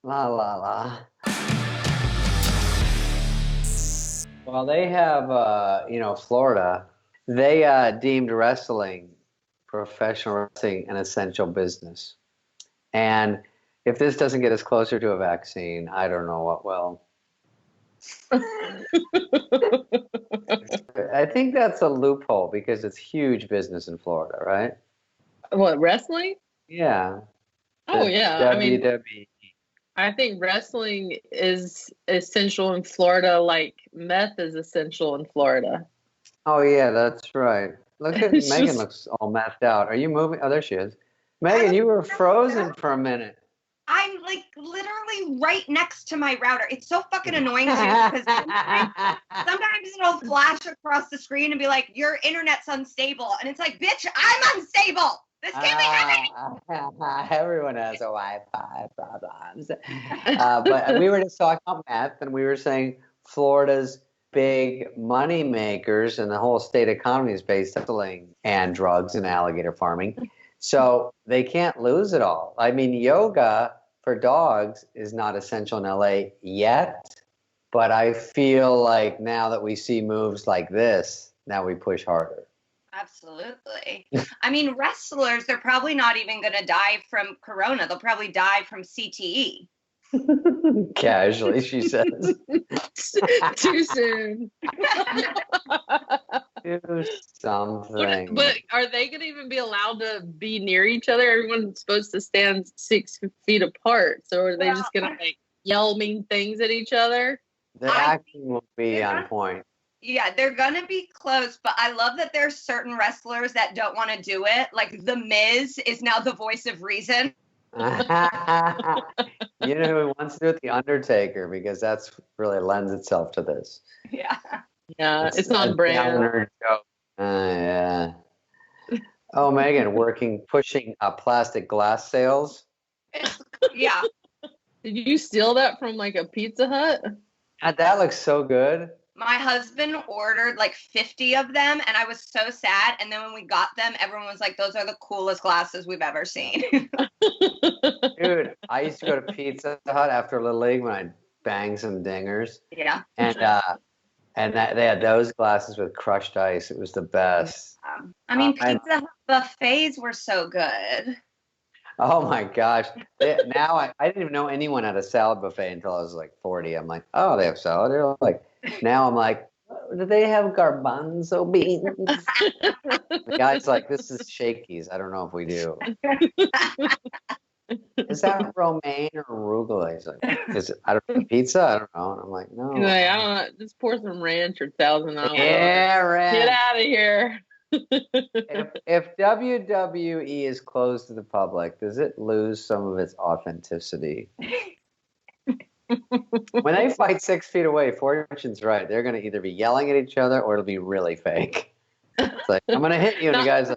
La la la. Well, they have, Florida. They deemed wrestling, professional wrestling, an essential business. And if this doesn't get us closer to a vaccine, I don't know what will. I think that's a loophole because it's huge business in Florida, right? What, wrestling? Yeah. Oh, yeah. WWE. I think wrestling is essential in Florida like meth is essential in Florida. Oh, yeah, that's right. Look at Megan looks all methed out. Are you moving? Oh, there she is. Megan, you were frozen for a minute. I'm like literally right next to my router. It's so fucking annoying too because sometimes it'll flash across the screen and be like, your internet's unstable. And it's like, bitch, I'm unstable. This can't be happening. Everyone has a Wi-Fi problems. But we were just talking about meth, and we were saying Florida's big money makers and the whole state economy is based on wrestling and drugs and alligator farming. So they can't lose it all. I mean, yoga for dogs is not essential in LA yet, but I feel like now that we see moves like this, now we push harder. Absolutely. I mean, wrestlers, they're probably not even going to die from corona. They'll probably die from CTE. Casually, she says. Too soon. Do something. But are they going to even be allowed to be near each other? Everyone's supposed to stand 6 feet apart. So are they just going to like yell mean things at each other? The acting will be on point. Yeah, they're going to be close, but I love that there's certain wrestlers that don't want to do it. Like The Miz is now the voice of reason. You know who wants to do it? The Undertaker, because that's really lends itself to this. Yeah. Yeah, it's on brand. Yeah. Oh, Megan, pushing plastic glass sales. Yeah. Did you steal that from like a Pizza Hut? That looks so good. My husband ordered like 50 of them, and I was so sad. And then when we got them, everyone was like, those are the coolest glasses we've ever seen. Dude, I used to go to Pizza Hut after Little League when I'd bang some dingers. Yeah. And they had those glasses with crushed ice. It was the best. I mean, Pizza Hut buffets were so good. Oh my gosh. Now I didn't even know anyone had a salad buffet until I was like 40. I'm like, oh, they have salad. They're like, now I'm like, do they have garbanzo beans? The guy's like, this is Shakey's. I don't know if we do. Is that romaine or arugula? He's like, is it? I don't know. Pizza? I don't know. And I'm like, no. He's like, I don't know. Just pour some ranch or $1,000. Yeah, ranch. Get out of here. If WWE is closed to the public, does it lose some of its authenticity? When they fight 6 feet away, Fortune's right. They're going to either be yelling at each other or it'll be really fake. It's like, I'm going to hit you, and the guy's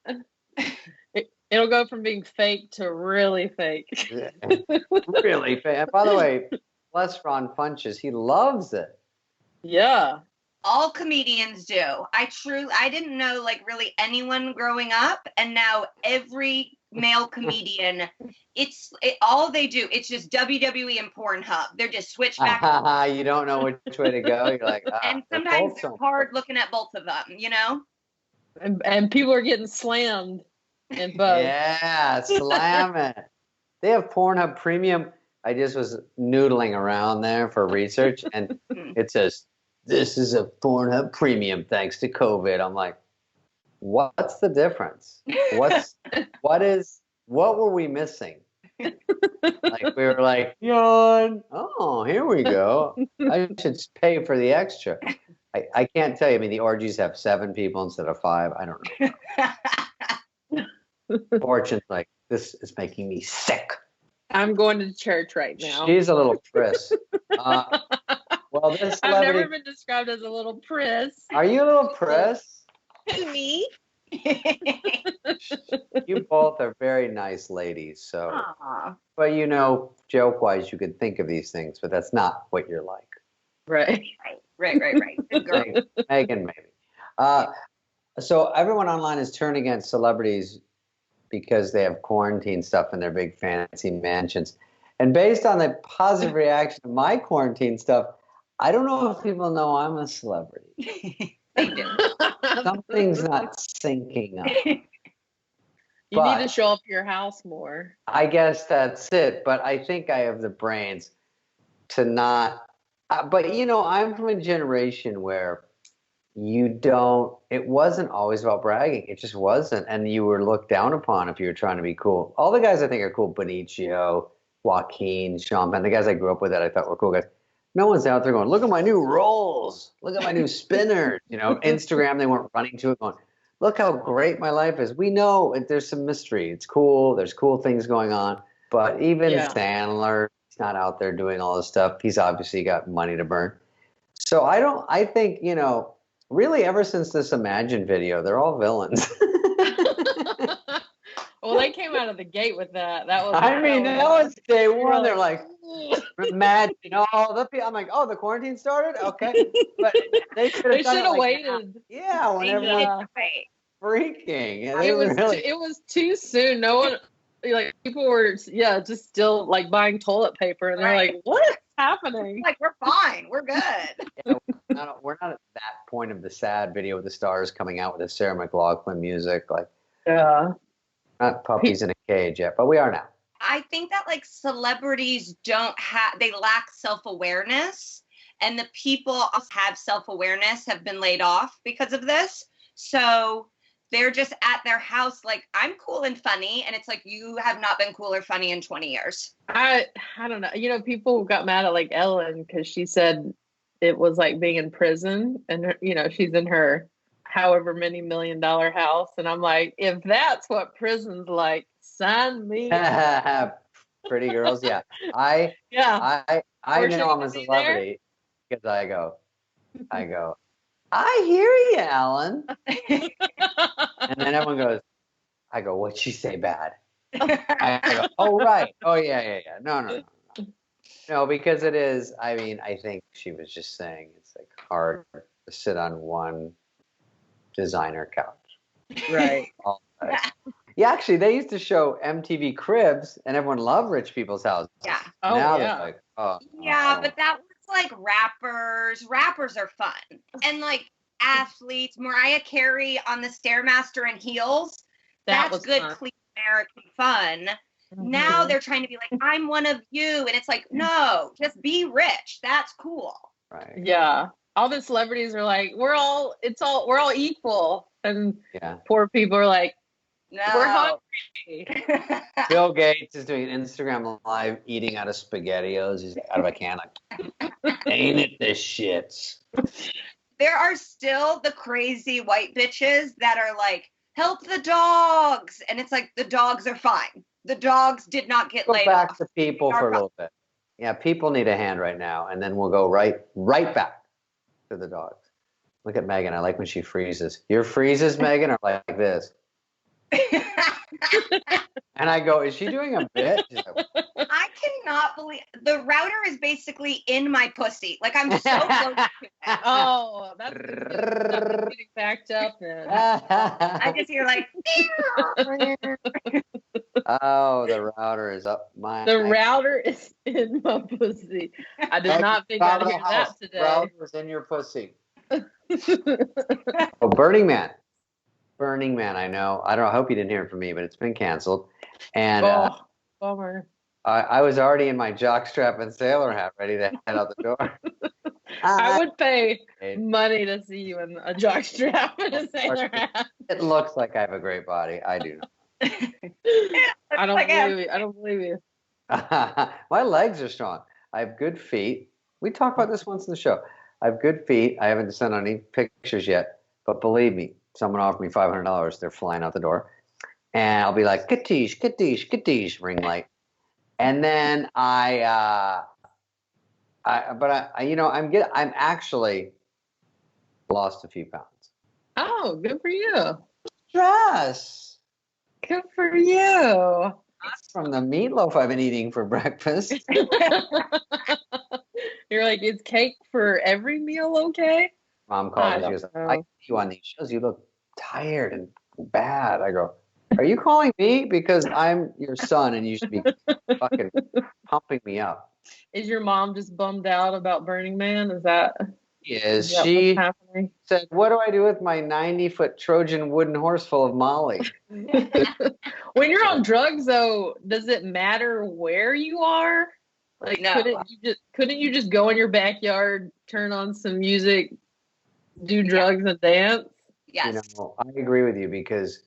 like, it'll go from being fake to really fake. Really fake. And by the way, bless Ron Funches, he loves it. Yeah. All comedians do. I didn't know like really anyone growing up, and now every male comedian, all they do, it's just WWE and Pornhub. They're just switched back. You don't know which way to go. You're like, and sometimes it's hard looking at both of them, you know? And people are getting slammed in both. Yeah, slam it. They have Pornhub Premium. I just was noodling around there for research, and it says, this is a Pornhub Premium thanks to COVID. I'm like, what's the difference? What were we missing? Like we were like, yawn. Oh, here we go. I should pay for the extra. I can't tell you. I mean, the orgies have 7 people instead of 5. I don't know. Fortune's like, this is making me sick. I'm going to church right now. She's a little priss. Well, this I've never been described as a little priss. Are you a little priss? Me? You both are very nice ladies. So, but joke-wise, you could think of these things, but that's not what you're like. Right. Good girl. Megan, maybe. So everyone online has turned against celebrities because they have quarantine stuff in their big fancy mansions. And based on the positive reaction to my quarantine stuff, I don't know if people know I'm a celebrity. They do. Something's not syncing up. You need to show up your house more. I guess that's it. But I think I have the brains to not. But, you know, I'm from a generation where it wasn't always about bragging. It just wasn't. And you were looked down upon if you were trying to be cool. All the guys I think are cool, Benicio, Joaquin, Sean Penn, the guys I grew up with that I thought were cool guys. No one's out there going, look at my new rolls. Look at my new spinners. You know, Instagram, they weren't running to it going, look how great my life is. We know there's some mystery. It's cool. There's cool things going on. But even Sandler, he's not out there doing all this stuff. He's obviously got money to burn. So I think, you know, really ever since this Imagine video, they're all villains. Well, they came out of the gate with that. That was day one. They're like, Imagine, I'm like, oh, the quarantine started? Okay. But they should have waited. Yeah, whenever freaking. Yeah, it was too soon. No one, like, people were, just still, like, buying toilet paper. And they're like, what's happening? Like, we're fine. We're good. Yeah, we're not at that point of the sad video with the stars coming out with the Sarah McLachlan music. Like, not puppies in a cage yet, but we are now. I think that, like, celebrities they lack self-awareness, and the people who have self-awareness have been laid off because of this. So they're just at their house like, I'm cool and funny, and it's like, you have not been cool or funny in 20 years. I don't know. You know, people got mad at, like, Ellen because she said it was like being in prison, and, you know, she's in her however many $1 million house, and I'm like, if that's what prison's like, sign me up. Pretty girls, yeah. I know I'm a celebrity because I go, I hear you, Alan. And then everyone goes, I go, what'd she say bad? I go, oh, right. Oh, yeah. No, because it is, I mean, I think she was just saying it's like hard to sit on one designer couch. Right. Yeah, actually, they used to show MTV Cribs, and everyone loved rich people's houses. Yeah. Now they're like, oh. Yeah, but that was like rappers. Rappers are fun. And like athletes, Mariah Carey on the Stairmaster in heels. That's good, fun. Clean American fun. Mm-hmm. Now they're trying to be like, I'm one of you. And it's like, no, just be rich. That's cool. Right. Yeah. All the celebrities are like, we're all equal. And poor people are like, no, we're hungry. Bill Gates is doing an Instagram live eating out of SpaghettiOs. He's out of a can. Like, ain't it the shits? There are still the crazy white bitches that are like, help the dogs. And it's like, the dogs are fine. The dogs did not get laid off. Go back to people for a little bit. Yeah, people need a hand right now. And then we'll go right back to the dogs. Look at Megan. I like when she freezes. Your freezes, Megan, are like this. And I go, is she doing a bit? Like, I cannot believe the router is basically in my pussy. Like, I'm so close to it. Oh, that's getting backed up. And I just hear like, oh, the router is up my. The router is in my pussy. I did not think I'd hear that today. The router was in your pussy. Oh, Burning Man, I know. I don't know. I hope you didn't hear it from me, but it's been canceled. And bummer. I was already in my jockstrap and sailor hat ready to head out the door. I would pay money to see you in a jockstrap and a sailor hat. It looks like I have a great body. I do. I don't believe you. My legs are strong. I have good feet. We talked about this once in the show. I have good feet. I haven't sent any pictures yet, but believe me, someone offered me $500. They're flying out the door, and I'll be like, "Katish, ring light." And then I'm actually lost a few pounds. Oh, good for you. Stress. Good for you. That's from the meatloaf I've been eating for breakfast. You're like, is cake for every meal okay? Mom called me. She goes, I see you on these shows. You look tired and bad. I go, Are you calling me? Because I'm your son and you should be fucking pumping me up. Is your mom just bummed out about Burning Man? Is that Yes, what's she happening? said, what do I do with my 90-foot Trojan wooden horse full of Molly? When you're on drugs, though, does it matter where you are? Like, No. couldn't you just go in your backyard, turn on some music, do drugs and dance? Yes. I agree with you because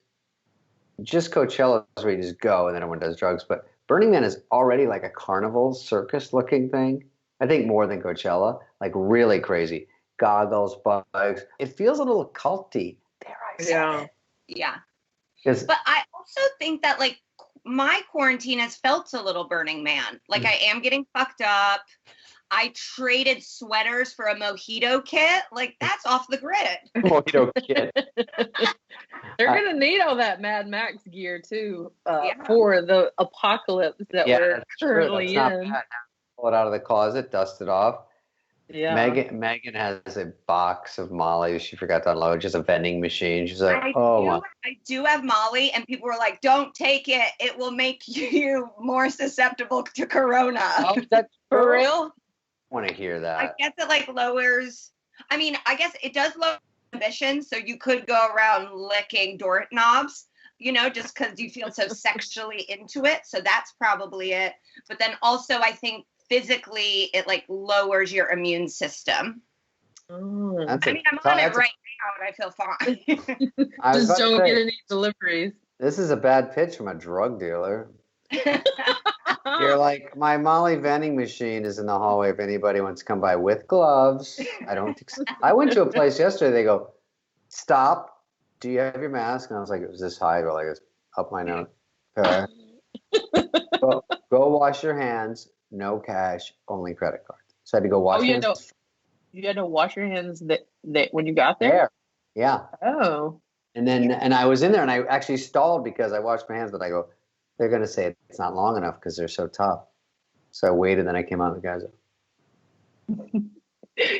just Coachella is where you just go and then everyone does drugs. But Burning Man is already like a carnival circus looking thing. I think more than Coachella, like really crazy. Goggles, bikes. It feels a little culty. Dare I say it? Yeah. 'Cause- But I also think that like my quarantine has felt a little Burning Man. Like I am getting fucked up. I traded sweaters for a mojito kit. Like that's off the grid. Mojito kid. They're gonna need all that Mad Max gear too Yeah. for the apocalypse that we're that's true. currently That's in. not bad. Pull it out of the closet, dust it off. Yeah. Megan has a box of Molly she forgot to unload, just a vending machine. She's like, I do have Molly, and people were like, "Don't take it; it will make you more susceptible to corona." Oh, that's For real? I want to hear that. I guess it like lowers. I mean, I guess it does lower ambition, so you could go around licking doorknobs, just because you feel so sexually into it. So that's probably it. But then also, I think physically, it like lowers your immune system. Oh. I mean, I'm on it right now, and I feel fine. Just don't get any deliveries. This is a bad pitch from a drug dealer. You're like, my Molly vending machine is in the hallway if anybody wants to come by with gloves. I went to a place yesterday. They go, stop. Do you have your mask? And I was like, it was this high. But like, it's up my nose. Okay. Go wash your hands. No cash. Only credit card. So I had to go wash my hands. You had to wash your hands when you got there? Yeah. Oh. And I was in there and I actually stalled because I washed my hands, but I go, they're going to say it's not long enough because they're so tough. So I waited, then I came out and the guys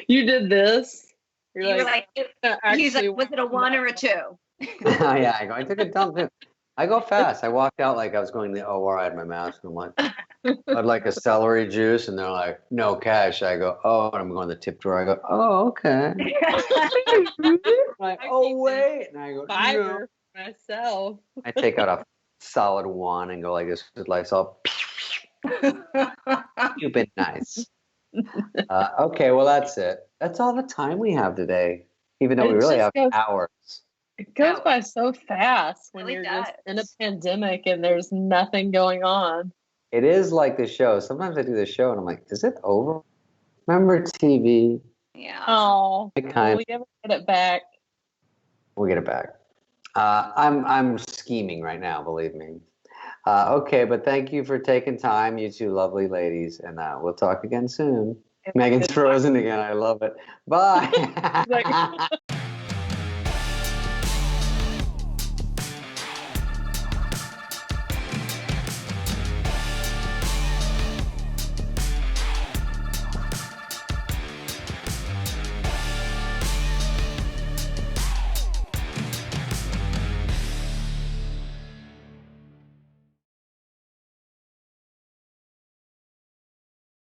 You did this? He's like, was it a 1 or a 2? Yeah, I took a dump too. I go fast. I walked out like I was going to the OR. I had my mask. And I'm like, I'd like a celery juice. And they're like, no cash. I go, oh, and I'm going to the tip drawer. I go, oh, okay. Like, oh, wait. And I go, no. Myself. I take out a solid 1 and go like this with Lysol. You've been nice. Okay, well, that's it. That's all the time we have today, even though we really have hours. It goes by so fast when you're just in a pandemic and there's nothing going on. It is like the show. Sometimes I do the show and I'm like, is it over? Remember TV? Yeah. Oh, we never get it back. We'll get it back. I'm scheming right now, believe me. Okay, but thank you for taking time, you two lovely ladies, and we'll talk again soon. Megan's frozen again. I love it. Bye.